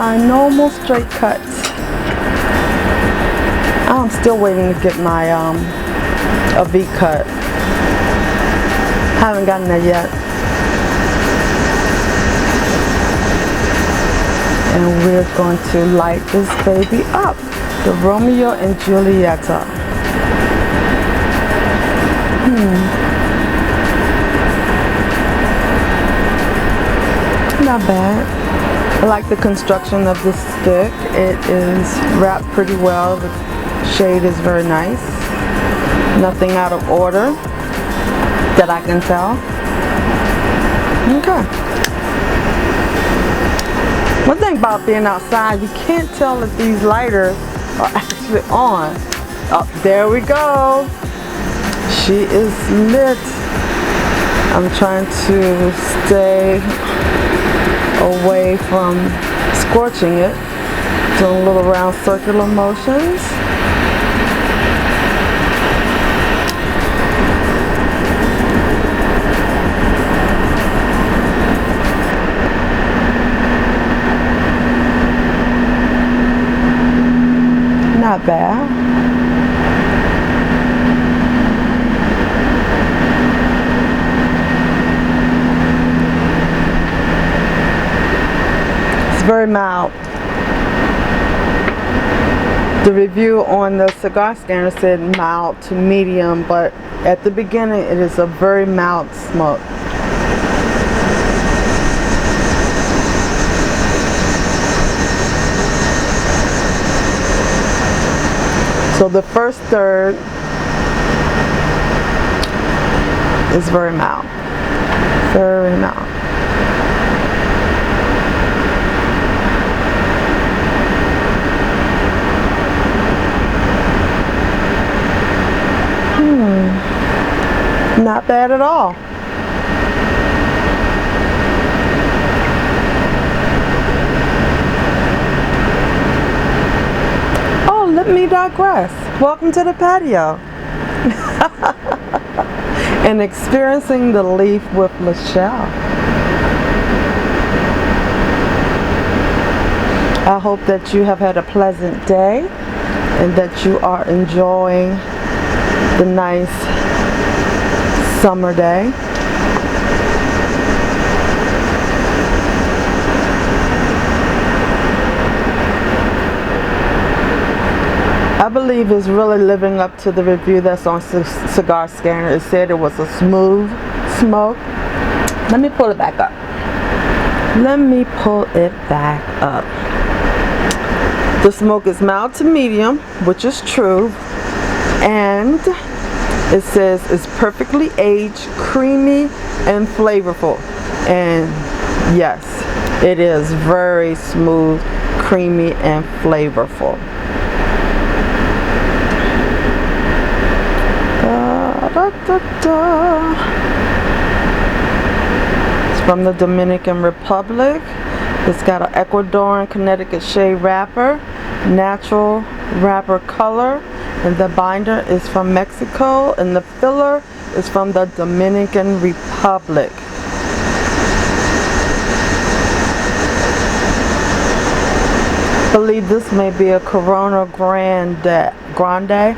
my normal straight cuts. I'm still waiting to get my a V cut. Haven't gotten there yet. And we're going to light this baby up. The Romeo and Julieta. Not bad. I like the construction of this stick. It is wrapped pretty well. The shade is very nice. Nothing out of order that I can tell. Okay. One thing about being outside, you can't tell if these lighters are actually on. Oh, there we go. She is lit. I'm trying to stay away from scorching it. Doing little round circular motions. Not bad. It's very mild. The review on the cigar scanner said mild to medium, but at the beginning it is a very mild smoke. So the first third is very mild. Very mild. Not bad at all. Oh, let me digress. Welcome to the patio. And experiencing the leaf with Michelle. I hope that you have had a pleasant day and that you are enjoying the nice summer day. I believe it's really living up to the review that's on Cigar Scanner. It said it was a smooth smoke. Let me pull it back up. Let me pull it back up. The smoke is mild to medium, which is true, and it says it's perfectly aged, creamy, and flavorful. And yes, it is very smooth, creamy, and flavorful. It's from the Dominican Republic. It's got an Ecuadorian Connecticut shade wrapper, natural wrapper color, and the binder is from Mexico, and the filler is from the Dominican Republic. I believe this may be a Corona Grande.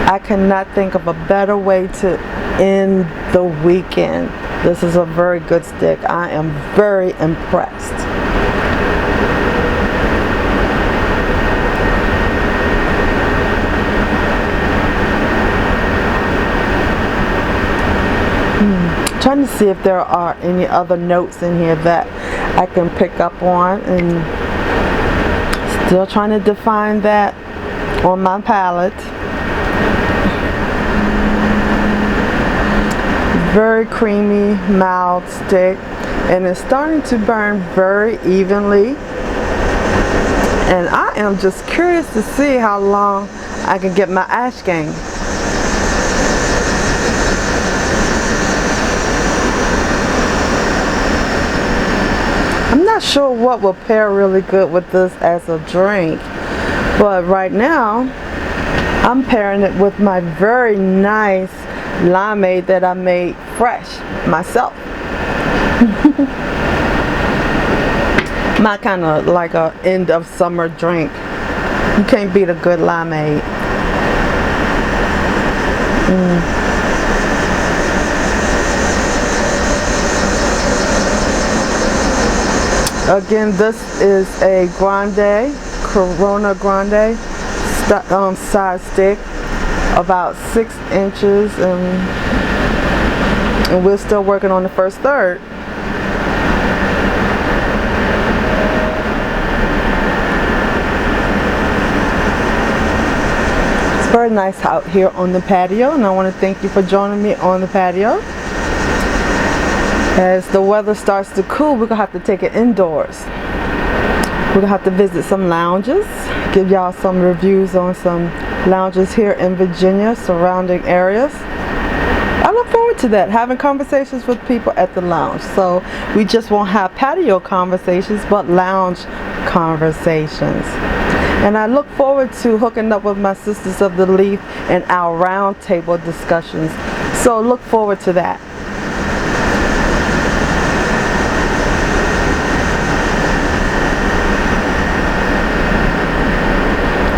I cannot think of a better way to end the weekend. This is a very good stick. I am very impressed. Trying to see if there are any other notes in here that I can pick up on, and still trying to define that on my palette. Very creamy, mild stick, and it's starting to burn very evenly. And I am just curious to see how long I can get my ash gang. I'm not sure what will pair really good with this as a drink, but right now I'm pairing it with my very nice limeade that I made fresh myself. My kind of like a end of summer drink. You can't beat a good limeade. Again, this is a Grande, Corona Grande size stick, about 6 inches, and we're still working on the first third. It's very nice out here on the patio, and I want to thank you for joining me on the patio. As the weather starts to cool, we're going to have to take it indoors. We're going to have to visit some lounges, give y'all some reviews on some lounges here in Virginia, surrounding areas. I look forward to that, having conversations with people at the lounge. So we just won't have patio conversations, but lounge conversations. And I look forward to hooking up with my Sisters of the Leaf and our round table discussions. So look forward to that.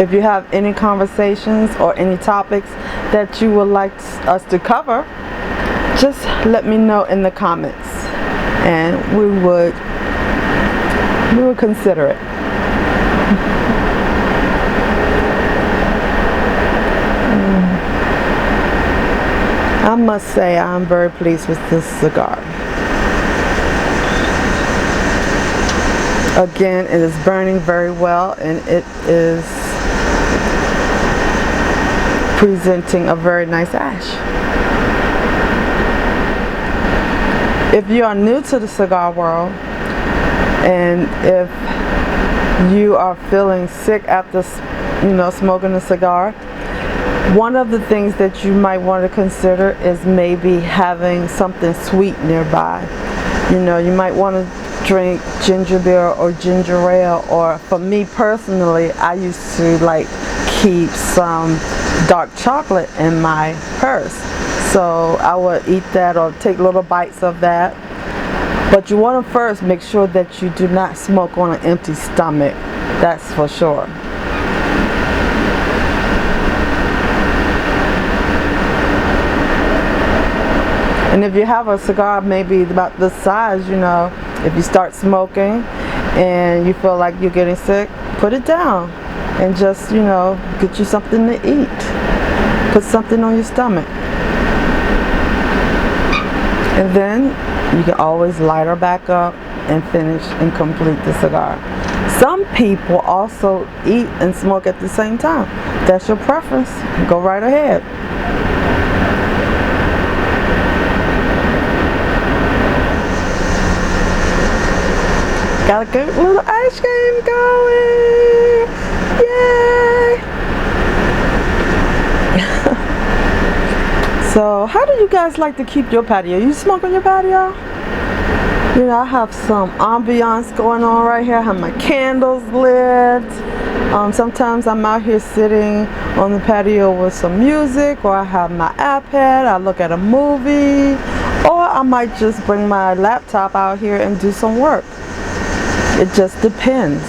If you have any conversations or any topics that you would like us to cover, just let me know in the comments, and we would consider it. I must say I'm very pleased with this cigar. Again, it is burning very well, and it is presenting a very nice ash. If you are new to the cigar world, and if you are feeling sick after smoking a cigar, one of the things that you might want to consider is maybe having something sweet nearby. You might want to drink ginger beer or ginger ale, or for me personally, I used to keep some dark chocolate in my purse, so I would eat that or take little bites of that. But you want to first make sure that you do not smoke on an empty stomach, that's for sure. And if you have a cigar maybe about this size, if you start smoking and you feel like you're getting sick, put it down and just, get you something to eat. Put something on your stomach. And then you can always light her back up and finish and complete the cigar. Some people also eat and smoke at the same time. That's your preference. Go right ahead. Got a good little ice cream going. Yay! So how do you guys like to keep your patio? You smoke on your patio? I have some ambiance going on right here. I have my candles lit. Sometimes I'm out here sitting on the patio with some music, or I have my iPad, I look at a movie, or I might just bring my laptop out here and do some work. It just depends.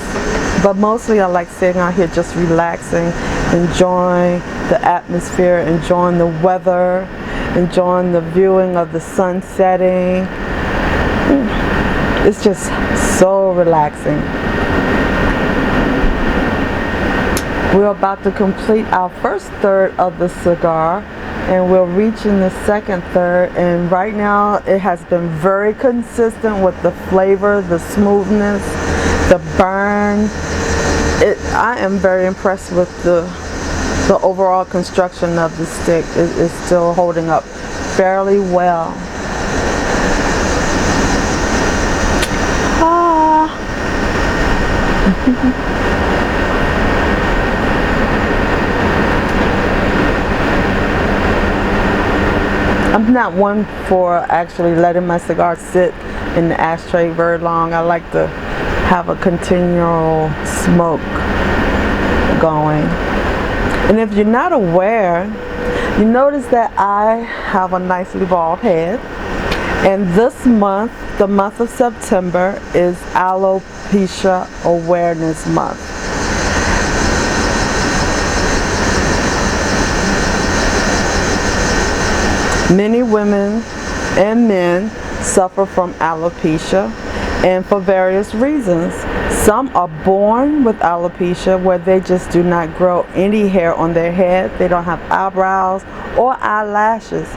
But mostly I like sitting out here just relaxing, enjoying the atmosphere, enjoying the weather, enjoying the viewing of the sun setting. It's just so relaxing. We're about to complete our first third of the cigar, and we're reaching the second third, and right now it has been very consistent with the flavor, the smoothness, the burn. I am very impressed with the overall construction of the stick. It is still holding up fairly well. I'm not one for actually letting my cigar sit in the ashtray very long. I like to have a continual smoke going. And if you're not aware, you notice that I have a nicely bald head. And this month, the month of September, is Alopecia Awareness Month. Many women and men suffer from alopecia, and for various reasons. Some are born with alopecia, where they just do not grow any hair on their head. They don't have eyebrows or eyelashes.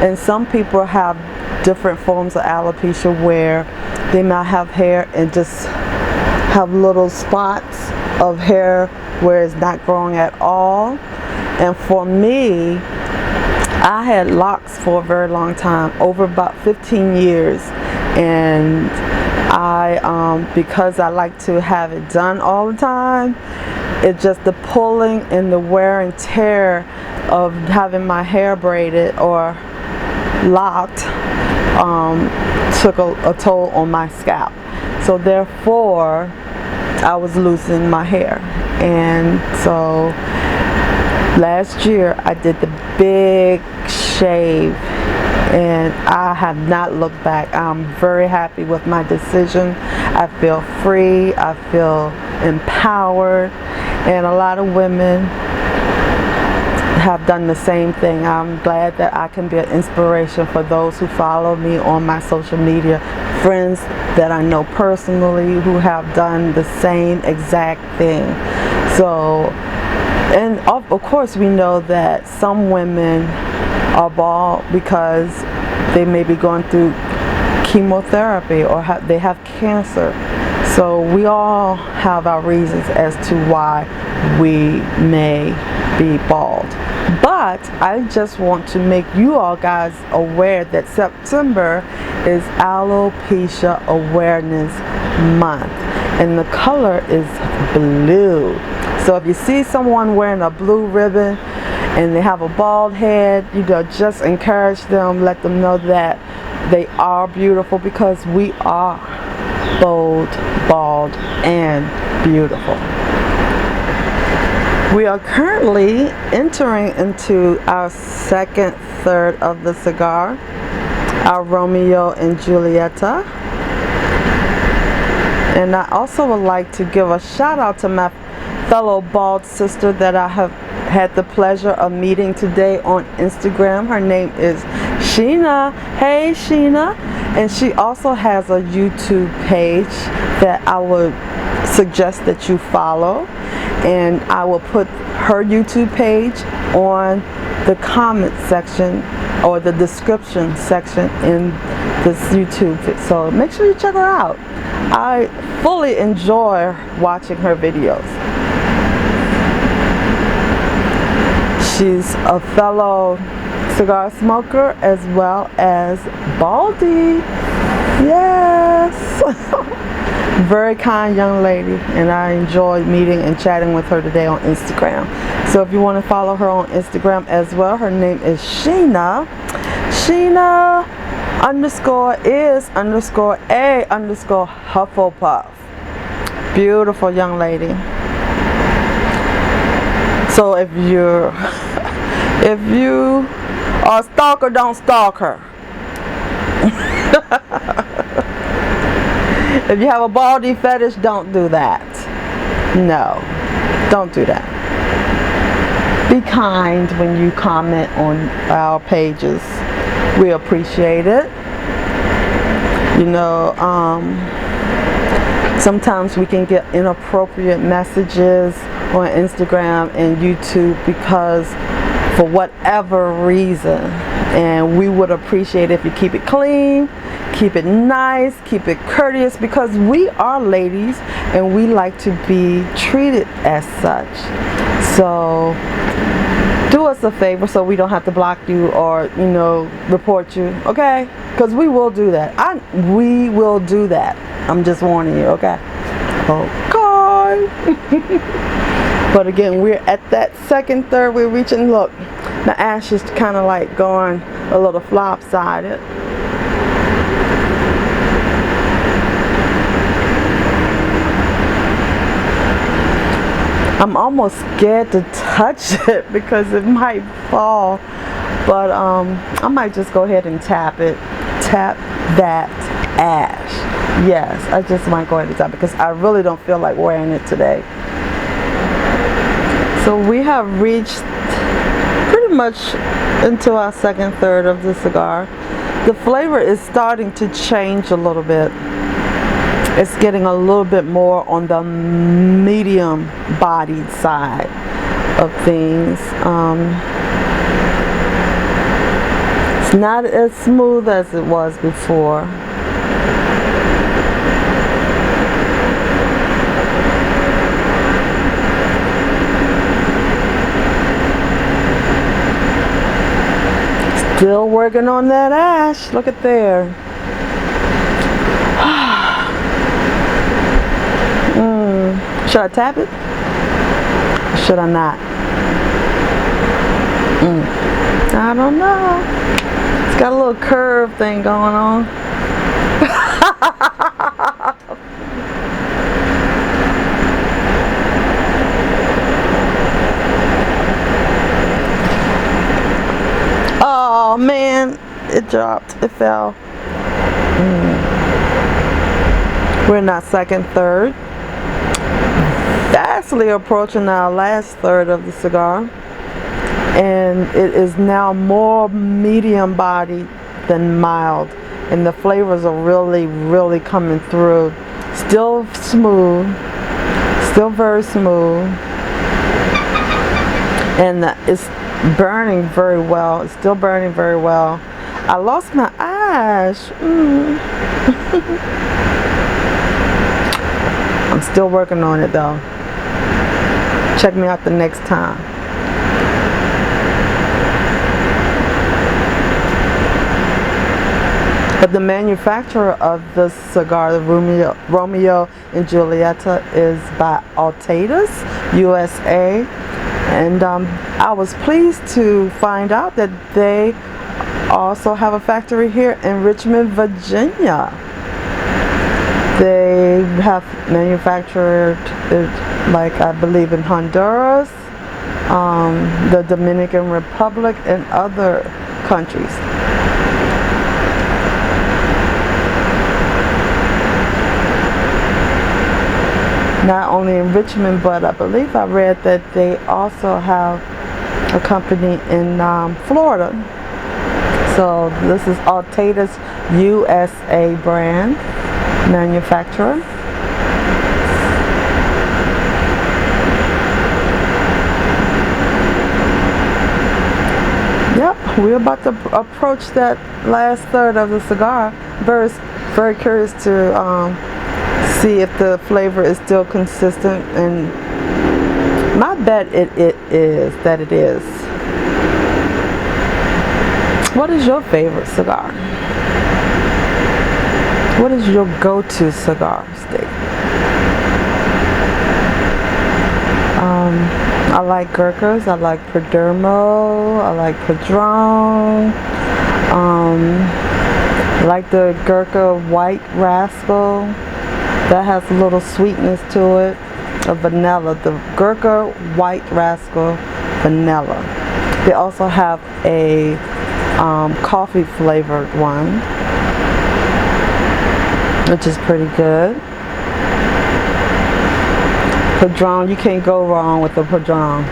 And some people have different forms of alopecia where they might have hair and just have little spots of hair where it's not growing at all. And for me, I had locks for a very long time, over about 15 years, and because I like to have it done all the time, it's just the pulling and the wear and tear of having my hair braided or locked took a toll on my scalp. So therefore, I was losing my hair. And so last year I did the big shave, and I have not looked back. I'm very happy with my decision. I feel free, I feel empowered, and a lot of women have done the same thing. I'm glad that I can be an inspiration for those who follow me on my social media, friends that I know personally who have done the same exact thing. So, and of course we know that some women are bald because they may be going through chemotherapy or they have cancer. So we all have our reasons as to why we may be bald. But I just want to make you all guys aware that September is Alopecia Awareness Month, and the color is blue. So if you see someone wearing a blue ribbon and they have a bald head, you know, just encourage them, let them know that they are beautiful, because we are bold, bald, and beautiful. We are currently entering into our second third of the cigar, our Romeo and Julieta. And I also would like to give a shout out to my fellow bald sister that I have had the pleasure of meeting today on Instagram. Her name is Sheena. Hey Sheena. And she also has a YouTube page that I would suggest that you follow, and I will put her YouTube page on the comment section or the description section in this YouTube. So make sure you check her out. I fully enjoy watching her videos. She's a fellow cigar smoker as well as baldy. Yes. Very kind young lady, and I enjoyed meeting and chatting with her today on Instagram. So if you want to follow her on Instagram as well, her name is Sheena. Sheena _is_a_Hufflepuff. Beautiful young lady. So if you are a stalker, don't stalk her. If you have a baldy fetish, don't do that. No, don't do that. Be kind when you comment on our pages. We appreciate it. You know, sometimes we can get inappropriate messages on Instagram and YouTube because for whatever reason, and we would appreciate if you keep it clean, keep it nice, keep it courteous, because we are ladies and we like to be treated as such. So do us a favor so we don't have to block you or, you know, report you, okay? Because we will do that. We will do that. I'm just warning you, okay? Okay. But again, we're at that second third. We're reaching, look, the ash is kind of like going a little lopsided. I'm almost scared to touch it because it might fall, but I might just go ahead and tap it. Tap that ash. Yes, I just might go ahead and tap it because I really don't feel like wearing it today. So we have reached pretty much into our second third of the cigar. The flavor is starting to change a little bit. It's getting a little bit more on the medium bodied side of things. It's not as smooth as it was before. Still working on that ash. Look at there. Should I tap it? Or should I not? I don't know. It's got a little curve thing going on. Oh man, it dropped. It fell. We're in our second third. Fastly approaching our last third of the cigar, and it is now more medium bodied than mild, and the flavors are really coming through. Still smooth, still very smooth, and it's burning very well. It's still burning very well. I lost my ash. I'm still working on it though. Check me out the next time. But the manufacturer of the cigar, the Romeo and Julieta, is by Alopecia, USA. And I was pleased to find out that they also have a factory here in Richmond, Virginia. They have manufactured it, like I believe in Honduras, the Dominican Republic, and other countries. Not only in Richmond, but I believe I read that they also have a company in Florida. So this is Alopecia USA brand manufacturer. Yep, we're about to approach that last third of the cigar. Very curious to see if the flavor is still consistent, and my bet it is. What is your favorite cigar? What is your go-to cigar stick? I like Gurkhas, I like Perdomo, I like Padron, I like the Gurkha White Rascal. That has a little sweetness to it, of vanilla. The Gurkha White Rascal Vanilla. They also have a coffee flavored one, which is pretty good. Padron, you can't go wrong with the Padron.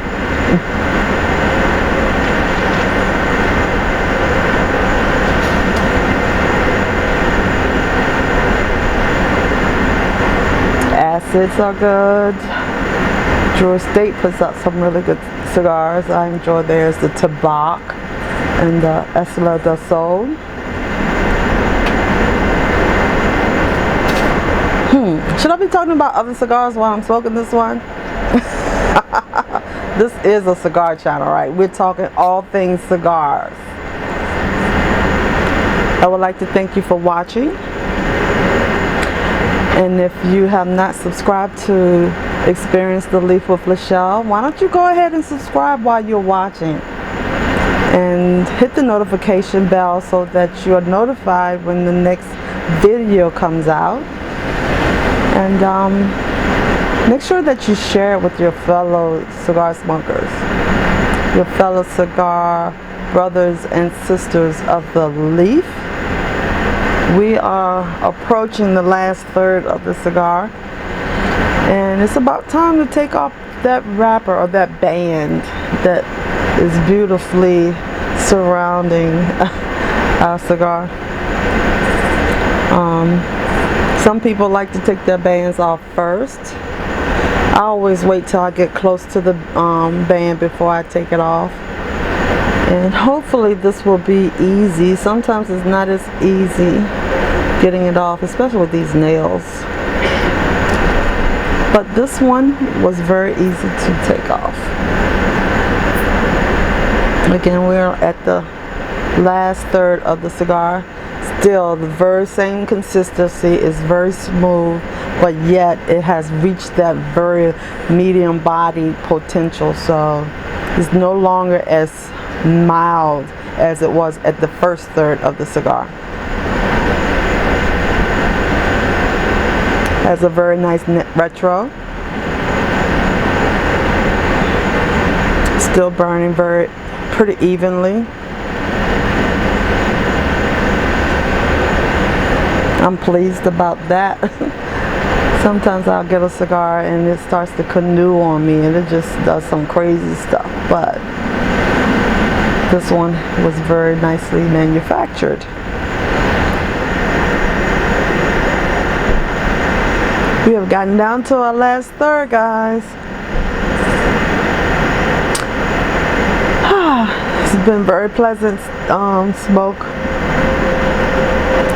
Acids are good. Drew Estate puts out some really good cigars. I enjoy theirs, the Tabac and the Isla del Sol. Should I be talking about other cigars while I'm smoking this one? This is a cigar channel, right? We're talking all things cigars. I would like to thank you for watching. And if you have not subscribed to Experience the Leaf with Lachelle, why don't you go ahead and subscribe while you're watching? And hit the notification bell so that you are notified when the next video comes out. And Make sure that you share it with your fellow cigar smokers, your fellow cigar brothers and sisters of the leaf. We are approaching the last third of the cigar, and it's about time to take off that wrapper or that band that is beautifully surrounding our cigar. Some people like to take their bands off first. I always wait till I get close to the band before I take it off. And hopefully this will be easy. Sometimes it's not as easy getting it off, especially with these nails. But this one was very easy to take off. Again, we're at the last third of the cigar. Still, the very same consistency, is very smooth, but yet it has reached that very medium body potential. So it's no longer as mild as it was at the first third of the cigar. Has a very nice retro. Still burning pretty evenly. I'm pleased about that. Sometimes I'll get a cigar and it starts to canoe on me and it just does some crazy stuff, but this one was very nicely manufactured. We have gotten down to our last third, guys. It's been very pleasant smoke.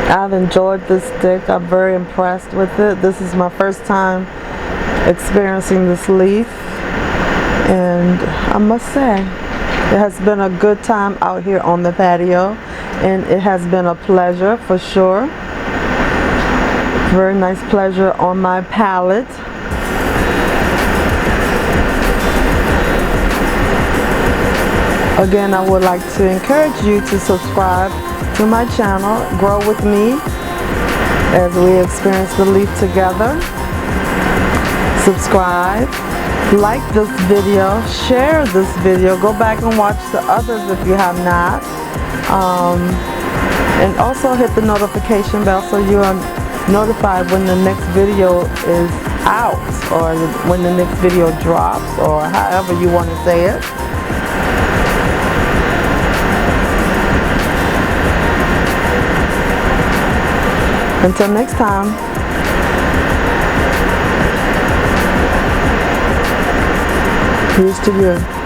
I've enjoyed this stick. I'm very impressed with it. This is my first time experiencing this leaf, and I must say it has been a good time out here on the patio, and it has been a pleasure for sure. Very nice pleasure on my palate. Again, I would like to encourage you to subscribe to my channel, grow with me as we experience the leaf together. Subscribe, like this video, share this video, go back and watch the others if you have not, and also hit the notification bell so you are notified when the next video is out, or when the next video drops, or however you want to say it. Until next time, here's to you.